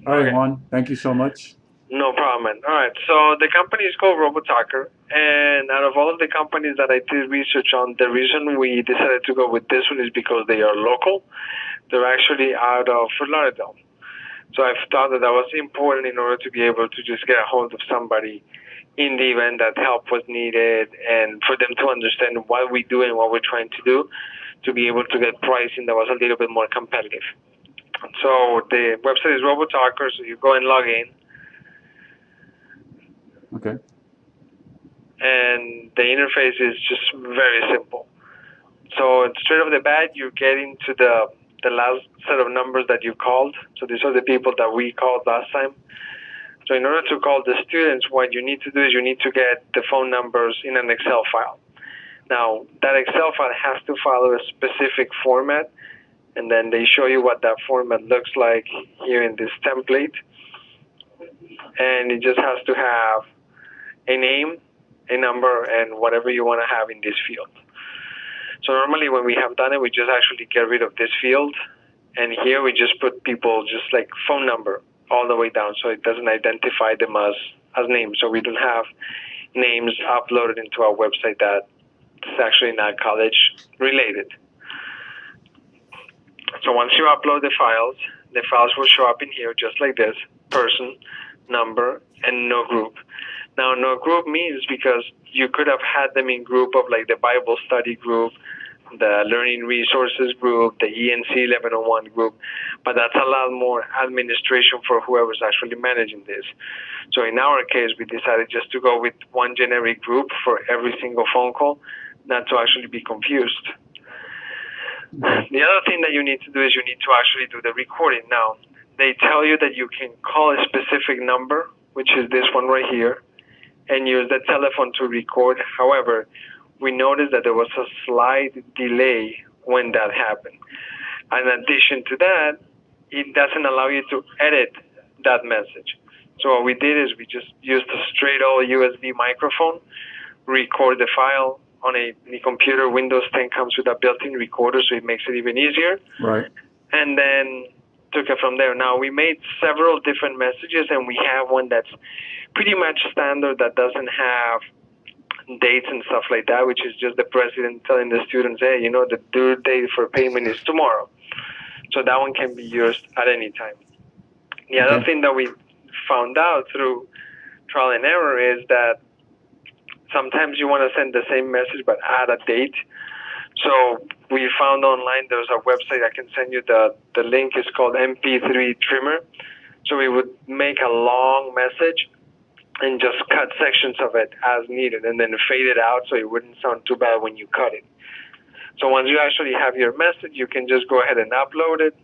All right, Okay, Juan. Thank you so much. no problem, man. All right, so the company is called Robotalker, and out of all of the companies that I did research on, the reason we decided to go with this one is because they are local. They're actually out of Fort Lauderdale. So I thought that was important in order to be able to just get a hold of somebody in the event that help was needed and for them to understand what we do and what we're trying to do to be able to get pricing that was a little bit more competitive. So the website is Robotalker, so you go and log in, Okay. and the interface is just very simple. So straight off the bat, you get into the last set of numbers that you called. So these are the people that we called last time. So in order to call the students, what you need to do is you need to get the phone numbers in an Excel file. Now, that Excel file has to follow a specific format, and then they show you what that format looks like here in this template. And it just has to have a name, a number, and whatever you want to have in this field. So normally when we have done it, we just actually get rid of this field. And here we just put people just like phone number all the way down, so it doesn't identify them as names. So we don't have names uploaded into our website that is actually not college related. So once you upload the files will show up in here just like this: person, number, and no group. Now, no group means because you could have had them in group of like the Bible study group, the learning resources group, the ENC 1101 group, but that's a lot more administration for whoever's actually managing this. So in our case, we decided just to go with one generic group for every single phone call, not to actually be confused. The other thing that you need to do is you need to actually do the recording. Now, they tell you that you can call a specific number, which is this one right here, and use the telephone to record. However, we noticed that there was a slight delay when that happened. In addition to that, it doesn't allow you to edit that message. So what we did is we just used a straight old USB microphone, record the file on a computer. Windows 10 comes with a built-in recorder, so it makes it even easier. Right. And then took it from there. Now, we made several different messages, and we have one that's pretty much standard that doesn't have dates and stuff like that, which is just the president telling the students, hey, you know, the due date for payment is tomorrow. So that one can be used at any time. The other Okay. thing that we found out through trial and error is that sometimes you want to send the same message but add a date. So we found online there's a website I can send you the link is called MP3 Trimmer. So we would make a long message and just cut sections of it as needed and then fade it out so it wouldn't sound too bad when you cut it. So once you actually have your message, you can just go ahead and upload it.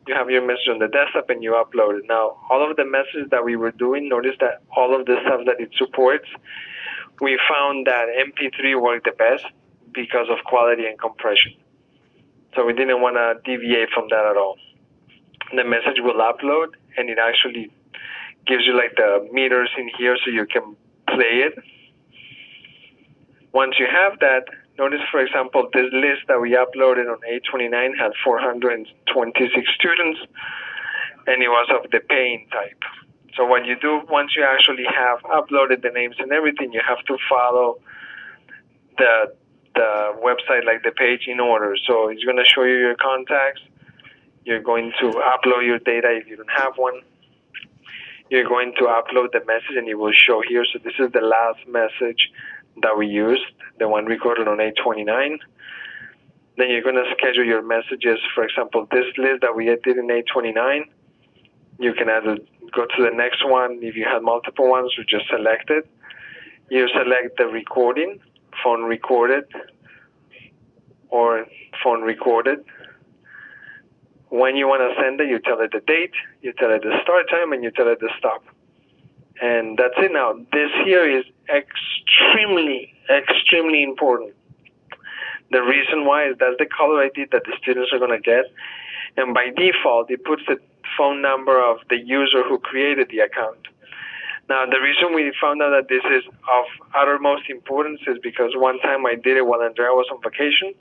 You have your message on the desktop and you upload it. Now, all of the messages that we were doing, notice that all of the stuff that it supports, we found that MP3 worked the best because of quality and compression. So we didn't want to deviate from that at all. The message will upload and it actually gives you like the meters in here so you can play it. Once you have that, notice, for example, this list that we uploaded on 829 had 426 students, and it was of the paying type. So what you do once you actually have uploaded the names and everything, you have to follow the website, like the page in order. So it's going to show you your contacts. You're going to upload your data if you don't have one. You're going to upload the message and it will show here. So this is the last message that we used, the one recorded on 829. Then you're going to schedule your messages. For example, this list that we did in 829, you can either go to the next one. If you had multiple ones, you just select it. You select the recording, phone recorded, or phone recorded. When you want to send it, you tell it the date, you tell it the start time, and you tell it the stop. And that's it now. This here is extremely, extremely important. The reason why is that's the caller ID that the students are going to get. And by default, it puts the phone number of the user who created the account. Now, the reason we found out that this is of uttermost importance is because one time I did it while Andrea was on vacation,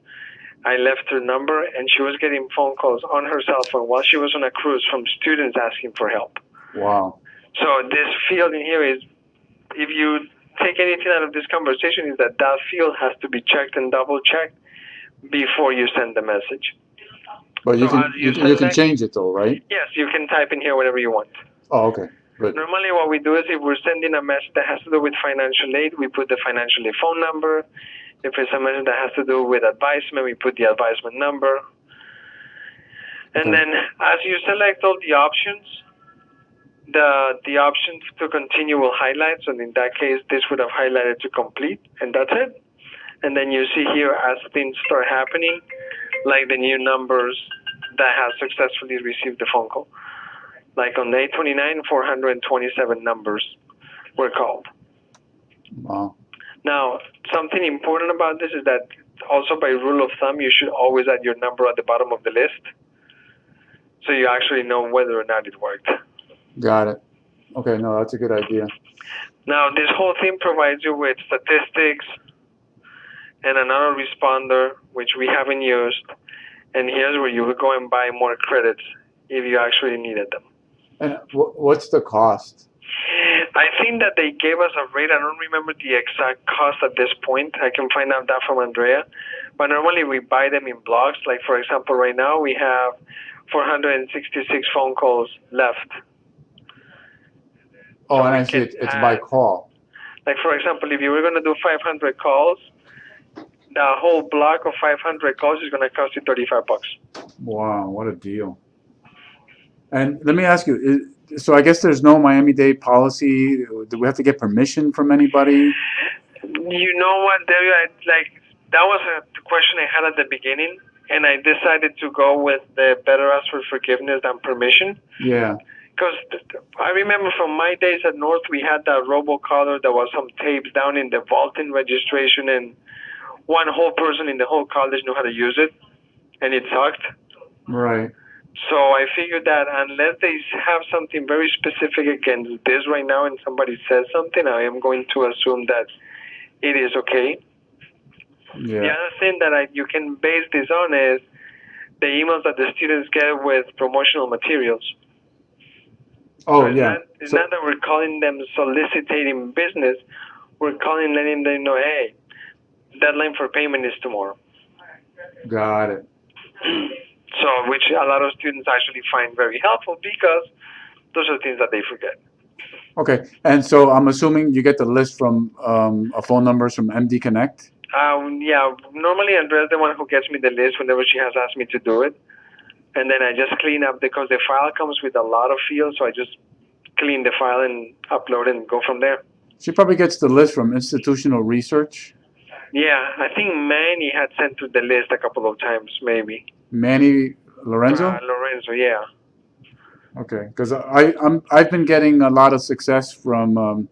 I left her number, and she was getting phone calls on her cell phone while she was on a cruise from students asking for help. Wow. So this field in here is, if you take anything out of this conversation, is that field has to be checked and double checked before you send the message. But you So can you can change it though, right? Yes, you can type in here whatever you want. Oh, okay. Good. Normally what we do is if we're sending a message that has to do with financial aid, we put the financial aid phone number. If it's a message that has to do with advisement, we put the advisement number. And then as you select all the options, the options to continue will highlight. So in that case, this would have highlighted to complete, and that's it. And then you see here as things start happening, like the new numbers that have successfully received the phone call. Like on day 29, 427 numbers were called. Wow. Now, something important about this is that also by rule of thumb, you should always add your number at the bottom of the list, so you actually know whether or not it worked. Got it. Okay, no, that's a good idea. Now, this whole thing provides you with statistics and an autoresponder, which we haven't used. And here's where you would go and buy more credits if you actually needed them. And what's the cost? I think that they gave us a rate. I don't remember the exact cost at this point. I can find out that from Andrea. But normally we buy them in blocks. Like, for example, right now we have 466 phone calls left. Oh, so and I see it's by call. Like, for example, if you were going to do 500 calls, the whole block of 500 calls is going to cost you $35. Wow, what a deal. And let me ask you, so I guess there's no Miami-Dade policy. Do we have to get permission from anybody? You know what, Dario, that was the question I had at the beginning, and I decided to go with the better ask for forgiveness than permission. Yeah. Because I remember from my days at North, we had that Robotalker. There was some tapes down in the vaulting registration, and one whole person in the whole college knew how to use it, and it sucked. Right. So I figured that unless they have something very specific against this right now and somebody says something, I am going to assume that it is okay. Yeah. The other thing that you can base this on is the emails that the students get with promotional materials. Oh, so yeah. It's not that we're calling them soliciting business. We're calling letting them know, hey, deadline for payment is tomorrow. Got it. So, which a lot of students actually find very helpful because those are things that they forget. Okay, and so I'm assuming you get the list from a phone numbers from MD Connect? Yeah, normally Andrea's the one who gets me the list whenever she has asked me to do it. And then I just clean up because the file comes with a lot of fields, so I just clean the file and upload it and go from there. She probably gets the list from Institutional Research? Yeah, I think Manny had sent to the list a couple of times, maybe. Manny Lorenzo? Lorenzo, yeah. Okay, because I've been getting a lot of success from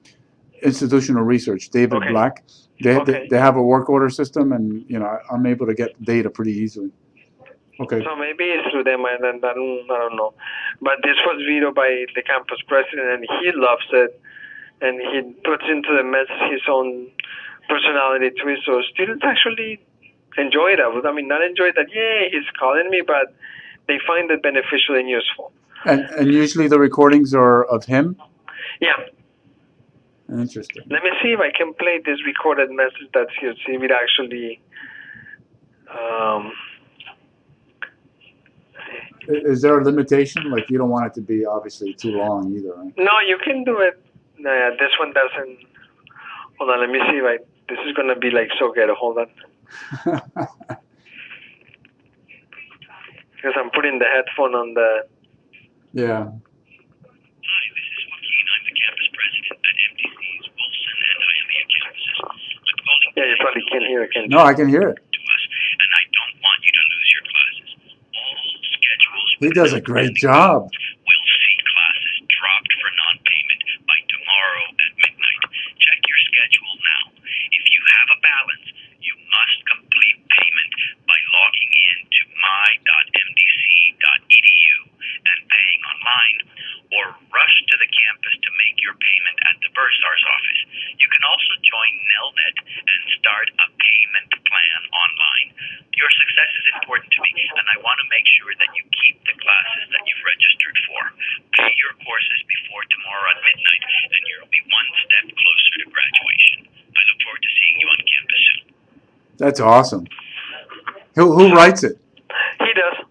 Institutional Research. David Black, they have a work order system, and I'm able to get data pretty easily. Okay. So maybe it's through them, and I don't know. But this was vetoed by the campus president, and he loves it, and he puts into the message his own personality to it. So students actually enjoy it. I mean, not enjoy that, yay, he's calling me, but they find it beneficial and useful. And usually the recordings are of him? Yeah. Interesting. Let me see if I can play this recorded message that's here, see if it actually... Is there a limitation? Like, you don't want it to be obviously too long either, right? No, you can do it. Nah, this one doesn't. Hold on, let me see if this is going to be like so good. Hold on. Because I'm putting the headphone on the... Yeah. Hi, this is Joaquin. I'm the campus president at MDC's Wilson and Hialeah campuses. I'm calling... Yeah, you probably can't hear it, can you? No, I can hear it. ...to us, and I don't want you to lose your classes. All schedules... He does a great job. ...will see classes dropped for non-payment by tomorrow at midnight. Check your schedule now. If you have a balance, you must complete payment by logging in to my.mdc.edu and paying online, or rush to the campus to make your payment at the bursar's office. You can also join Nelnet and start a payment plan online. Your success is That's awesome. Who writes it? He does.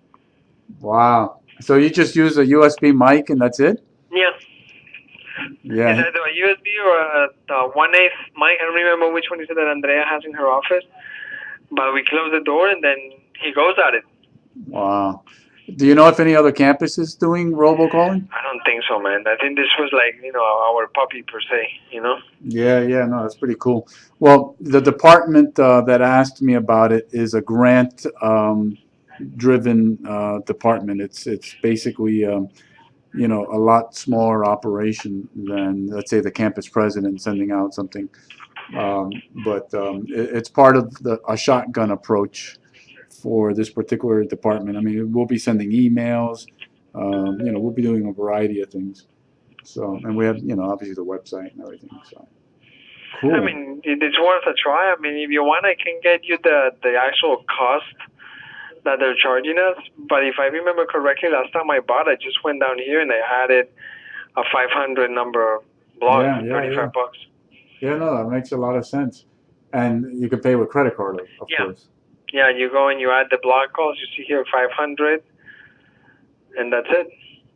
Wow. So you just use a USB mic and that's it? Yeah. Yeah. It's either a USB or a 1/8 mic. I don't remember which one is it that Andrea has in her office. But we close the door and then he goes at it. Wow. Do you know if any other campus is doing robocalling? I don't think so, man. I think this was like, our puppy per se, Yeah, no, that's pretty cool. Well, the department that asked me about it is a grant driven department. It's basically a lot smaller operation than, let's say, the campus president sending out something. But it's part of a shotgun approach for this particular department. I mean, we'll be sending emails. We'll be doing a variety of things. So, and we have, obviously the website and everything. So, cool. I mean, it's worth a try. I mean, if you want, I can get you the actual cost that they're charging us. But if I remember correctly, last time I bought, I just went down here and I added a 500 number blog, Yeah, 35 bucks. Yeah, no, that makes a lot of sense. And you can pay with credit card, of course. Yeah, you go and you add the blog calls. You see here 500, and that's it.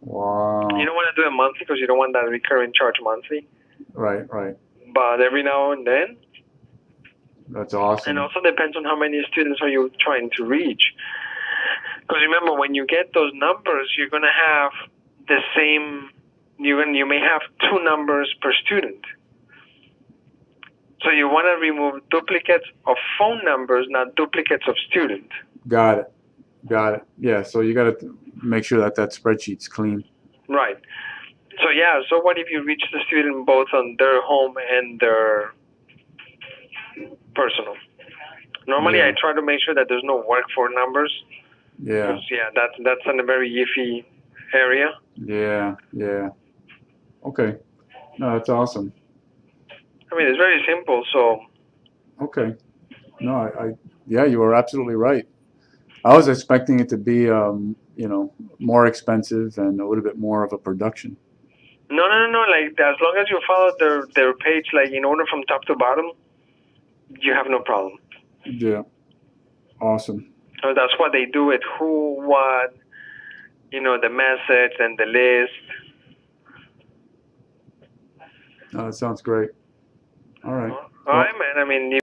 Wow. You don't want to do it monthly because you don't want that recurring charge monthly. Right. But every now and then. That's awesome. And also depends on how many students are you trying to reach. Because remember, when you get those numbers, you're going to have the same. You may have two numbers per student. So you want to remove duplicates of phone numbers, not duplicates of student. Got it. Yeah, so you got to make sure that spreadsheet's clean. Right. So what if you reach the student both on their home and their personal? Normally, I try to make sure that there's no work phone numbers. Yeah. That's in a very iffy area. Yeah. Okay. No, that's awesome. I mean, it's very simple, so. Okay. No, you are absolutely right. I was expecting it to be, more expensive and a little bit more of a production. No. Like, as long as you follow their page, like, in order from top to bottom, you have no problem. Yeah. Awesome. So that's what they do it. Who, what, the message and the list. That sounds great. All right. All right, man. I mean,